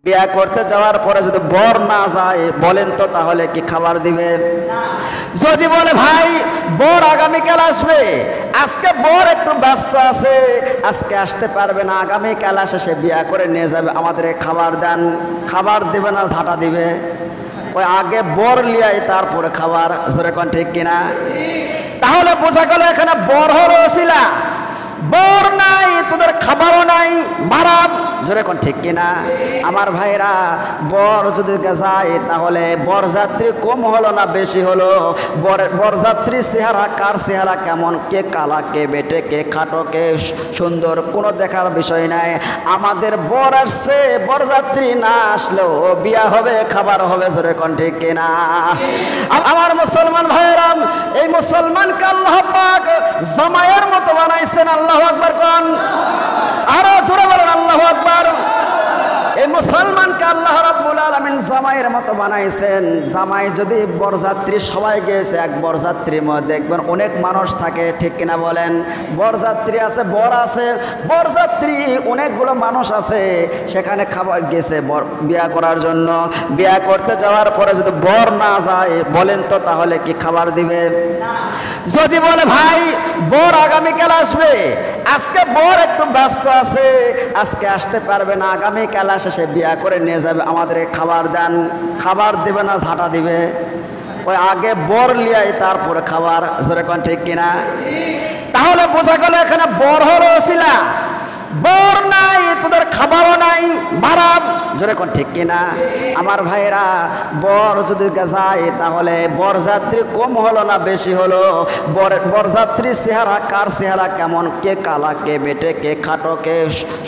বিয়ে করতে যাওয়ার পরে যদি বর না যায় বলেন তো তাহলে কি খাবার দিবে? যদি বলে ভাই বর আগামীকাল আসবে, আজকে বর একটু ব্যস্ত আছে, আজকে আসতে পারবে না, আগামীকাল আসে সে বিয়ে করে নিয়ে যাবে, আমাদের খাবার দেন, খাবার দিবে না ঝাঁটা দিবে? ওই আগে বর লিয়াই তারপরে খাবার, জোরে কোন ঠিক কিনা? তাহলে বোঝা গেল এখানে বর হলো ওসিলা, বর নাই তোদের খাবারও নাই, মারাম, জোরে কোন ঠিক কিনা? আমার ভাইরা বর যদি যায় তাহলে বরযাত্রী কম হলো না বেশি হলো? বরযাত্রী চেহারা কার চেহারা কেমন, কে কালা, কে বেটে, কে খাটো, কে সুন্দর, কোনো দেখার বিষয় নাই। আমাদের বর আসছে, বরযাত্রী না আসলেও বিয়া হবে, খাবার হবে, জোরে কোন ঠিক কিনা? আমার মুসলমান ভাইরা, এই মুসলমানকে আল্লাহ পাক জামাইয়ের মতো বানাইছেন। আল্লাহু আকবার কোন, আরো জোরে বলেন আল্লাহু আকবার। এই মুসলমানকে আল্লাহ রাব্বুল আলামিন জামাইয়ের মতো বানাইছেন। জামাই যদি বরযাত্রী সবাই গেছে, এক বরযাত্রীর মধ্যে দেখবেন অনেক মানুষ থাকে, ঠিক কিনা বলেন? বরযাত্রী আছে, বর আছে, বরযাত্রী অনেকগুলো মানুষ আছে, সেখানে খাবার গেছে বর বিয়া করার জন্য। বিয়া করতে যাওয়ার পরে যদি বর না যায় বলেন তো তাহলে কি খাবার দিবে? যদি বলে ভাই বর আগামীকাল আসবে, আজকে বর একটু ব্যস্ত আছে, আজকে আসতে পারবে না, আগামীকাল আসে সে বিয়া করে নিয়ে যাবে, আমাদের খাবার দেন, খাবার দিবে না ঝাঁটা দিবে? ওই আগে বর লিয়াই তারপরে খাবার, জোরে কোন ঠিক কিনা? তাহলে বোঝা গেল এখানে বর হলো ওসিলা, বর নাই তোদের খাবারও নাই, মারাম, জোরে কোন ঠিক কিনা? আমার ভাইরা বর যদি যায় তাহলে বরযাত্রী কম হলো না বেশি হলো? বরযাত্রী চেহারা কার চেহারা কেমন, কে কালা, কে বেটে, কে খাটো, কে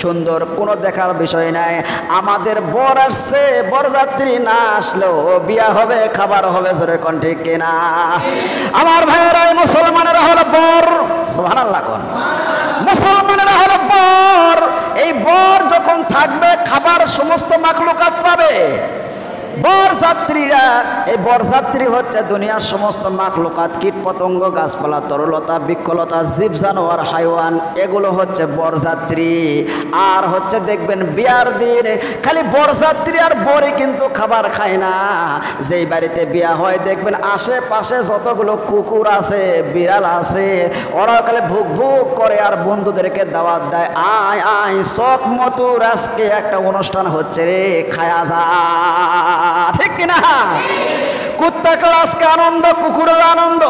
সুন্দর, কোনো দেখার বিষয় নাই। আমাদের বর আসছে, বরযাত্রী না আসলেও বিয়া হবে, খাবার হবে, জোরে কোন ঠিক কিনা? আমার ভাইয়েরা এই মুসলমানেরা হলো বর, সুবহানাল্লাহ কোন, মুসলমানেরা হলো বর। এই বর যখন থাকবে খাবার সমস্ত মাখলুকাত পাবে। বরযাত্রীরা, এই বরযাত্রী হচ্ছে দুনিয়ার সমস্ত মাখলুকাত, কীট পতঙ্গ, গাছপালা, তরলতা, বৃক্ষলতা, জীব জানোয়ার, হাইওয়ান, এগুলো হচ্ছে বরযাত্রী। আর হচ্ছে দেখবেন বিয়ার দিন খালি বরযাত্রী আর বরই কিন্তু খাবার খায় না। যেই বাড়িতে বিয়া হয় দেখবেন আশেপাশে যতগুলো কুকুর আছে, বিড়াল আছে, ওরা খালি ভুক ভুক করে আর বন্ধুদেরকে দাওয়াত দেয়, আয় আয় শখ মতুর আজকে একটা অনুষ্ঠান হচ্ছে রে, খায়া যা, ঠিক কিনা? কুত্তাকে আজকে আনন্দ, কুকুরের আনন্দ।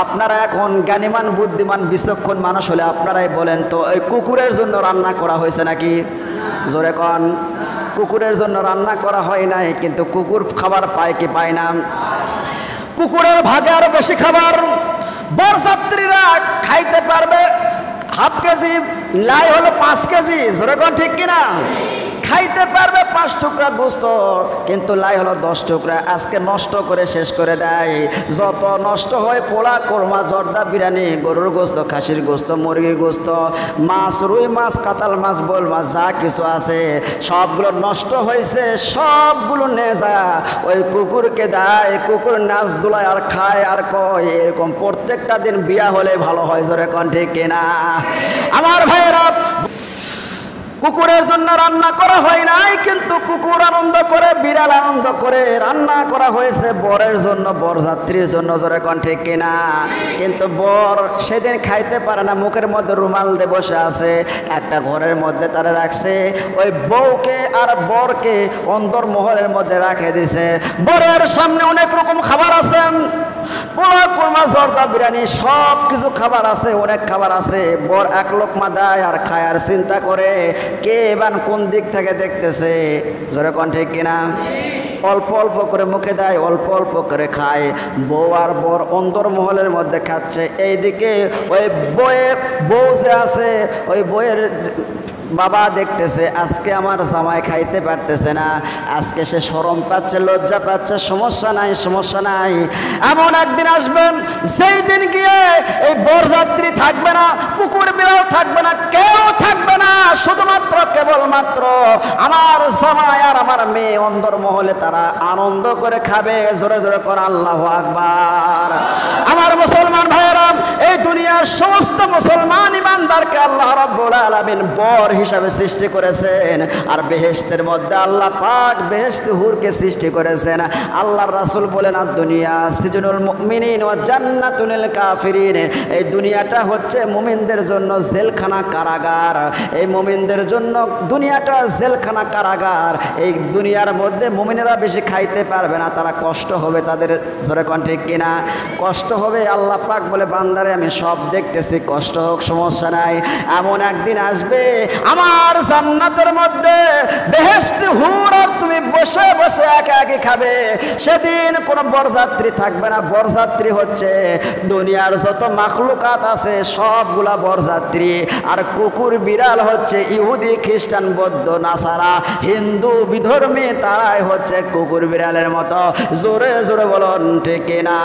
আপনারা এখন জ্ঞানীমান, বুদ্ধিমান, বিচক্ষণ মানুষ হলে আপনারাই বলেন তো এই কুকুরের জন্য রান্না করা হয়েছে নাকি? জোরে কন, কুকুরের জন্য রান্না করা হয় নাই, কিন্তু কুকুর খাবার পায় কি পায় না? কুকুরের ভাগে আরো বেশি খাবার। বরযাত্রীরা খাইতে পারবে হাফ কেজি, লাই হলো 5 কেজি, জোরে কন ঠিক কিনা? খাইতে পারবে 5 টুকরা গোস্ত, কিন্তু লাই হলো 10 টুকরা। আজকে নষ্ট করে শেষ করে দেয়। যত নষ্ট হয় পোলা, কোরমা, জর্দা, বিরিয়ানি, গরুর গোস্ত, খাসির গোস্ত, মুরগির গোস্ত, মাছ, রুই মাছ, কাতাল মাছ, বোল মাছ, যা কিছু আছে সবগুলো নষ্ট হয়েছে, সবগুলো নিয়ে যায় ওই কুকুরকে দেয়। কুকুর নাচ দুলায় আর খায় আর কয় এরকম প্রত্যেকটা দিন বিয়া হলে ভালো হয়, জোরে কোন ঠিক কিনা? আমার ভাইয়েরা, কুকুরের জন্য রান্না করা হয় নাই, কিন্তু কুকুর আনন্দ করে, বিড়াল আনন্দ করে রান্না করা হয়েছে বরের জন্য, বরযাত্রীর জন্য, জোরে কোন ঠিক কিনা? কিন্তু বর সেদিন খাইতে পারে না, মুখের মধ্যে রুমাল দিয়ে বসে আছে, একটা ঘরের মধ্যে তারা রাখছে। ওই বউকে আর বরকে অন্দরমহলের মধ্যে রাখে দিছে। বরের সামনে অনেক রকম খাবার আছে, পোলা, কোরমা, জর্দা, বিরিয়ানি, সব কিছু খাবার আছে, অনেক খাবার আছে। বর এক লোকমা দেয় আর খায় আর চিন্তা করে কে এবার কোন দিক থেকে দেখতেছে, জোরে কোন ঠিক কিনা? অল্প অল্প করে মুখে দেয়, অল্প অল্প করে খায়। বউ আর বর অন্দরমহলের মধ্যে খাচ্ছে। এইদিকে ওই বউ যে আছে, ওই বউয়ের বাবা দেখতেছে আজকে আমার জামাই খাইতে পারতেছে না, আজকে সে শরম পাচ্ছে, লজ্জা পাচ্ছে। সমস্যা নাই, সমস্যা নাই, এমন একদিন আসবেন সেই দিন গিয়ে এই বরযাত্রী থাকবে না, কুকুর বিড়াল থাকবে না, কেউ থাকবে না, শুধুমাত্র কেবলমাত্র আমার জামাই আর আমার মেয়ে অন্দরমহলে তারা আনন্দ করে খাবে। জোরে জোরে করে আল্লাহু আকবার। আমার মুসলমান ভাইয়েরা, এই দুনিয়ার সমস্ত মুসলমান ইমানদারকে আল্লাহ রাব্বুল আলামিন বর হিসাবে সৃষ্টি করেছেন। আর বেহেশতের মধ্যে আল্লাহ পাক বেহেশতে হুরকে সৃষ্টি করেছেন। আল্লাহর রাসূল বলেন, আর দুনিয়া সিজনুল মুমিনিন ওয়া জান্নাতুল কাফিরিন, এই দুনিয়াটা হচ্ছে মুমিনদের জন্য জেলখানা, কারাগার। এই মুমিনদের জন্য দুনিয়াটা জেলখানা, কারাগার। এই দুনিয়ার মধ্যে মুমিনেরা বেশি খাইতে পারবে না, তারা কষ্ট হবে তাদের। জোরে কোন ঠিক কিনা? কষ্ট হবে। আল্লাহ পাক বলে, বান্দারে আমি সব দেখতেছি, কষ্ট হোক, সমস্যা নাই। এমন একদিন আসবে আমার জান্নাতের মধ্যে বেহেশতে হুর, আর তুমি বসে বসে একা একা খাবে। সেদিন কোনো বরযাত্রী থাকবে না। বরযাত্রী হচ্ছে দুনিয়ার যত মাখলুকাত আছে সবগুলা বরযাত্রী। আর কুকুর বিড়াল হচ্ছে ইহুদি, খ্রিস্টান, বৌদ্ধ, নাসারা, হিন্দু, বিধর্মী, তারাই হচ্ছে কুকুর বিড়ালের মতো। জোরে জোরে বলুন ঠিক কিনা?